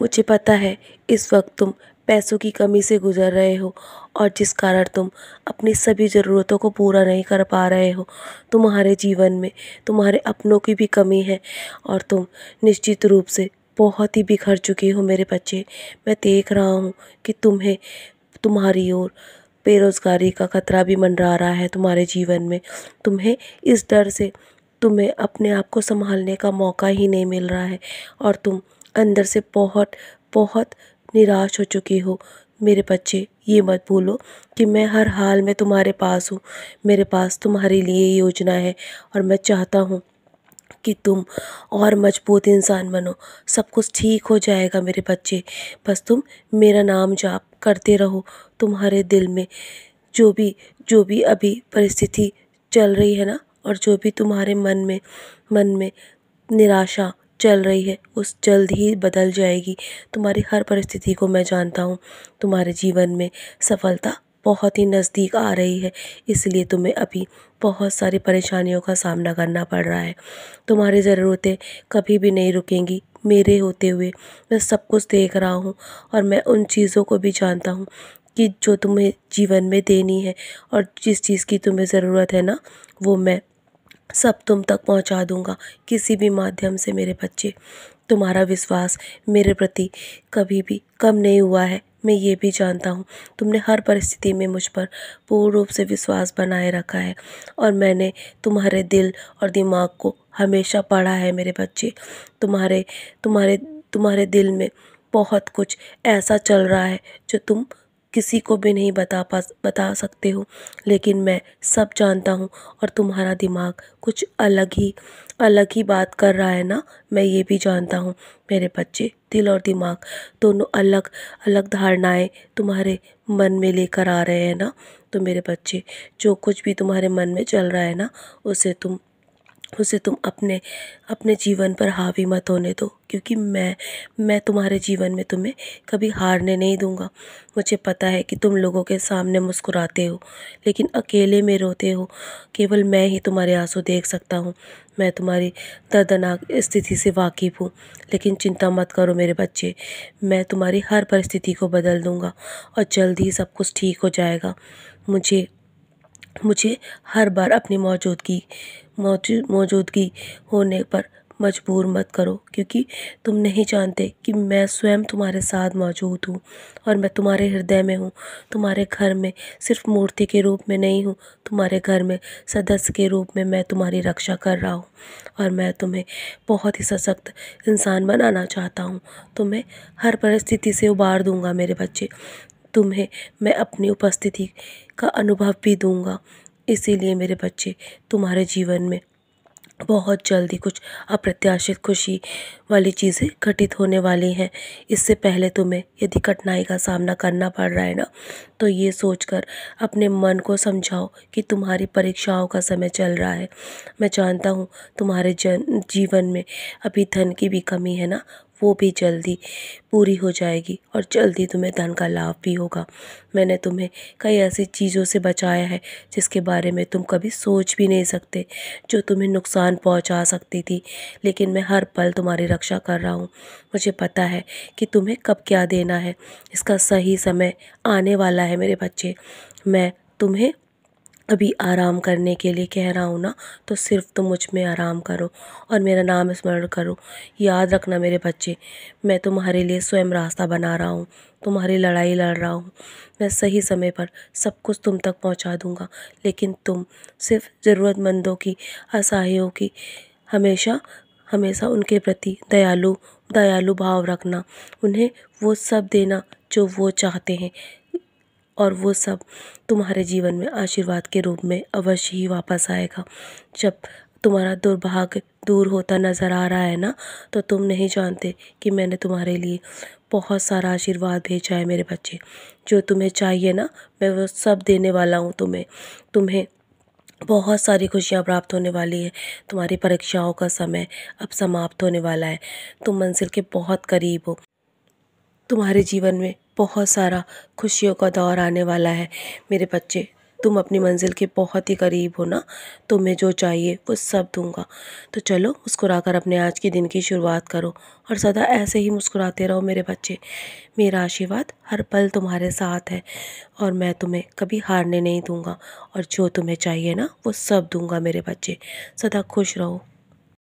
मुझे पता है इस वक्त तुम पैसों की कमी से गुजर रहे हो और जिस कारण तुम अपनी सभी ज़रूरतों को पूरा नहीं कर पा रहे हो। तुम्हारे जीवन में तुम्हारे अपनों की भी कमी है और तुम निश्चित रूप से बहुत ही बिखर चुके हो मेरे बच्चे। मैं देख रहा हूँ कि तुम्हें तुम्हारी ओर बेरोज़गारी का खतरा भी मंडरा रहा है तुम्हारे जीवन में। तुम्हें इस डर से तुम्हें अपने आप को संभालने का मौका ही नहीं मिल रहा है और तुम अंदर से बहुत बहुत निराश हो चुके हो। मेरे बच्चे, ये मत भूलो कि मैं हर हाल में तुम्हारे पास हूँ। मेरे पास तुम्हारे लिए योजना है और मैं चाहता हूँ कि तुम और मजबूत इंसान बनो। सब कुछ ठीक हो जाएगा मेरे बच्चे। बस तुम मेरा नाम जाप करते रहो। तुम्हारे दिल में जो भी अभी परिस्थिति चल रही है ना, और जो भी तुम्हारे मन में निराशा चल रही है, उस जल्द ही बदल जाएगी। तुम्हारी हर परिस्थिति को मैं जानता हूँ। तुम्हारे जीवन में सफलता बहुत ही नज़दीक आ रही है, इसलिए तुम्हें अभी बहुत सारी परेशानियों का सामना करना पड़ रहा है। तुम्हारी ज़रूरतें कभी भी नहीं रुकेंगी मेरे होते हुए। मैं सब कुछ देख रहा हूँ और मैं उन चीज़ों को भी जानता हूँ कि जो तुम्हें जीवन में देनी है और जिस चीज़ की तुम्हें ज़रूरत है ना, वो मैं सब तुम तक पहुंचा दूंगा किसी भी माध्यम से मेरे बच्चे। तुम्हारा विश्वास मेरे प्रति कभी भी कम नहीं हुआ है, मैं ये भी जानता हूँ। तुमने हर परिस्थिति में मुझ पर पूर्ण रूप से विश्वास बनाए रखा है और मैंने तुम्हारे दिल और दिमाग को हमेशा पढ़ा है मेरे बच्चे। तुम्हारे तुम्हारे तुम्हारे दिल में बहुत कुछ ऐसा चल रहा है जो तुम किसी को भी नहीं बता सकते हो, लेकिन मैं सब जानता हूँ और तुम्हारा दिमाग कुछ अलग ही बात कर रहा है ना, मैं ये भी जानता हूँ मेरे बच्चे। दिल और दिमाग दोनों अलग अलग धारणाएं तुम्हारे मन में लेकर आ रहे हैं ना। तो मेरे बच्चे, जो कुछ भी तुम्हारे मन में चल रहा है ना, उसे तुम अपने अपने जीवन पर हावी मत होने दो, क्योंकि मैं तुम्हारे जीवन में तुम्हें कभी हारने नहीं दूंगा। मुझे पता है कि तुम लोगों के सामने मुस्कुराते हो लेकिन अकेले में रोते हो। केवल मैं ही तुम्हारे आंसू देख सकता हूँ। मैं तुम्हारी दर्दनाक स्थिति से वाकिफ़ हूँ, लेकिन चिंता मत करो मेरे बच्चे। मैं तुम्हारी हर परिस्थिति को बदल दूंगा और जल्द ही सब कुछ ठीक हो जाएगा। मुझे मुझे हर बार अपनी मौजूदगी होने पर मजबूर मत करो, क्योंकि तुम नहीं जानते कि मैं स्वयं तुम्हारे साथ मौजूद हूँ और मैं तुम्हारे हृदय में हूँ। तुम्हारे घर में सिर्फ मूर्ति के रूप में नहीं हूँ, तुम्हारे घर में सदस्य के रूप में मैं तुम्हारी रक्षा कर रहा हूँ और मैं तुम्हें बहुत ही सशक्त इंसान बनाना चाहता हूँ। तुम्हें हर परिस्थिति से उबार दूंगा मेरे बच्चे। तुम्हें मैं अपनी उपस्थिति का अनुभव भी दूंगा। इसीलिए मेरे बच्चे, तुम्हारे जीवन में बहुत जल्दी कुछ अप्रत्याशित खुशी वाली चीज़ें घटित होने वाली हैं। इससे पहले तुम्हें यदि कठिनाई का सामना करना पड़ रहा है ना, तो ये सोचकर अपने मन को समझाओ कि तुम्हारी परीक्षाओं का समय चल रहा है। मैं जानता हूँ तुम्हारे जीवन में अभी धन की भी कमी है ना, वो भी जल्दी पूरी हो जाएगी और जल्दी तुम्हें धन का लाभ भी होगा। मैंने तुम्हें कई ऐसी चीज़ों से बचाया है जिसके बारे में तुम कभी सोच भी नहीं सकते, जो तुम्हें नुकसान पहुंचा सकती थी, लेकिन मैं हर पल तुम्हारी रक्षा कर रहा हूँ। मुझे पता है कि तुम्हें कब क्या देना है। इसका सही समय आने वाला है मेरे बच्चे। मैं तुम्हें अभी आराम करने के लिए कह रहा हूँ ना, तो सिर्फ तुम मुझ में आराम करो और मेरा नाम स्मरण करो। याद रखना मेरे बच्चे, मैं तुम्हारे लिए स्वयं रास्ता बना रहा हूँ, तुम्हारी लड़ाई लड़ रहा हूँ। मैं सही समय पर सब कुछ तुम तक पहुँचा दूँगा, लेकिन तुम सिर्फ ज़रूरतमंदों की, असहायों की हमेशा हमेशा उनके प्रति दयालु दयालु भाव रखना। उन्हें वो सब देना जो वो चाहते हैं और वो सब तुम्हारे जीवन में आशीर्वाद के रूप में अवश्य ही वापस आएगा। जब तुम्हारा दुर्भाग्य दूर होता नज़र आ रहा है ना, तो तुम नहीं जानते कि मैंने तुम्हारे लिए बहुत सारा आशीर्वाद भेजा है मेरे बच्चे। जो तुम्हें चाहिए ना, मैं वो सब देने वाला हूँ तुम्हें। तुम्हें बहुत सारी खुशियाँ प्राप्त होने वाली है। तुम्हारी परीक्षाओं का समय अब समाप्त होने वाला है। तुम मंजिल के बहुत करीब हो। तुम्हारे जीवन में बहुत सारा खुशियों का दौर आने वाला है मेरे बच्चे। तुम अपनी मंजिल के बहुत ही करीब हो ना, तुम्हें जो चाहिए वो सब दूंगा। तो चलो मुस्कुराकर अपने आज के दिन की शुरुआत करो और सदा ऐसे ही मुस्कुराते रहो मेरे बच्चे। मेरा आशीर्वाद हर पल तुम्हारे साथ है और मैं तुम्हें कभी हारने नहीं दूंगा, और जो तुम्हें चाहिए ना वो सब दूंगा मेरे बच्चे। सदा खुश रहो।